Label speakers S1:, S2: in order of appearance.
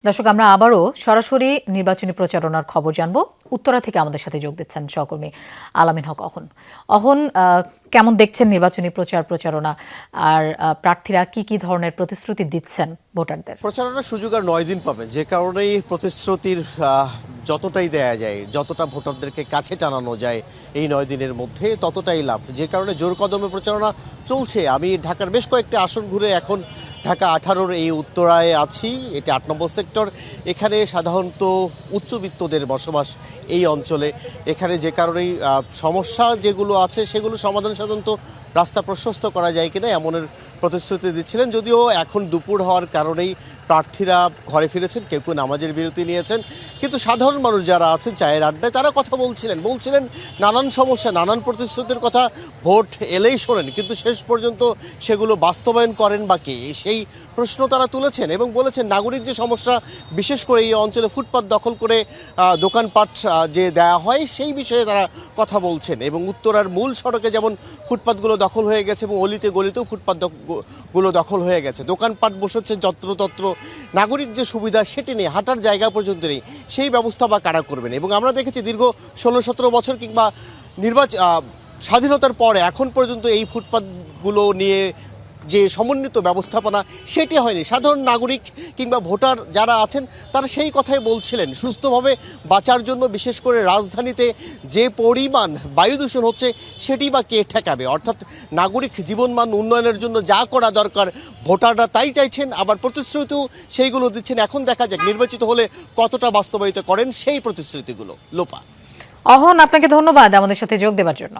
S1: দর্শক, আমরা আবারও সরাসরি নির্বাচনী প্রচারণার খবর জানব। উত্তরা থেকে আমাদের সাথে যোগ দিচ্ছেন সহকর্মী আলামিন হক অহন। অহন, কেমন দেখছেন নির্বাচনী প্রচারণা, আর প্রার্থীরা কি কি ধরনের প্রতিশ্রুতি দিচ্ছেন ভোটারদের?
S2: প্রচারণার সুযোগ আর 9 দিন পাবেন, যে কারণেই প্রতিশ্রুতির যতটাই দেয়া যায়, যতটা ভোটারদেরকে কাছে টানানো যায় এই 9 দিনের মধ্যে ততটাই লাভ, যে কারণে জোর কদমে প্রচারণা চলছে। আমি ঢাকার বেশ কয়েকটি আসন ঘুরে এখন ঢাকা 18-র এই উত্তরায় আছি। এটা 8 নম্বর সেক্টর। এখানে সাধারণত উচ্চবিত্তদের বসবাস এই অঞ্চলে। এখানে যে কারণেই সমস্যা যেগুলো আছে সেগুলো সমাধান সাধারণত রাস্তা প্রশস্ত করা যায় কিনা এমনের প্রতিশ্রুতি দিচ্ছিলেন। যদিও এখন দুপুর হওয়ার কারণেই প্রার্থীরা ঘরে ফিরেছেন, কেউ কেউ নামাজের বিরতি নিয়েছেন, কিন্তু সাধারণ মানুষ যারা আছেন চায়ের আড্ডায় তারা কথা বলছিলেন নানান সমস্যা, নানান প্রতিশ্রুতির কথা ভোট এলেই শোনেন, কিন্তু শেষ পর্যন্ত সেগুলো বাস্তবায়ন করেন বা কে, সেই প্রশ্ন তারা তুলেছেন এবং বলেছেন নাগরিক যে সমস্যা, বিশেষ করে এই অঞ্চলে ফুটপাত দখল করে দোকানপাট যে দেয়া হয় সেই বিষয়ে তারা কথা বলছেন। এবং উত্তরার মূল সড়কে যেমন ফুটপাতগুলো দখল হয়ে গেছে এবং অলিতে গলিতেও ফুটপাতগুলো দখল হয়ে গেছে, দোকানপাট বসেছে যত্রতত্র, নাগরিক যে সুবিধা সেটি নেই, হাঁটার জায়গা পর্যন্ত নেই, সেই ব্যবস্থা বা কারা করবেন। এবং আমরা দেখেছি দীর্ঘ 16-17 বছর কিংবা স্বাধীনতার পরে এখন পর্যন্ত এই ফুটপাতগুলো নিয়ে যে সমন্বিত ব্যবস্থাপনা সেটি হয়নি। সাধারণ নাগরিক কিংবা ভোটার যারা আছেন তারা সেই কথাই বলছিলেন, সুস্থভাবে বাঁচার জন্য বিশেষ করে রাজধানীতে যে পরিমাণ বায়ু দূষণ হচ্ছে সেটি বা কে ঠেকাবে। অর্থাৎ নাগরিক জীবনমান উন্নয়নের জন্য যা করা দরকার ভোটাররা তাই চাইছেন, আবার প্রতিশ্রুতিও সেইগুলো দিচ্ছেন। এখন দেখা যাক নির্বাচিত হলে কতটা বাস্তবায়িত করেন সেই প্রতিশ্রুতিগুলো। লোপা।
S1: অহন, আপনাকে ধন্যবাদ আমাদের সাথে যোগ দেওয়ার জন্য।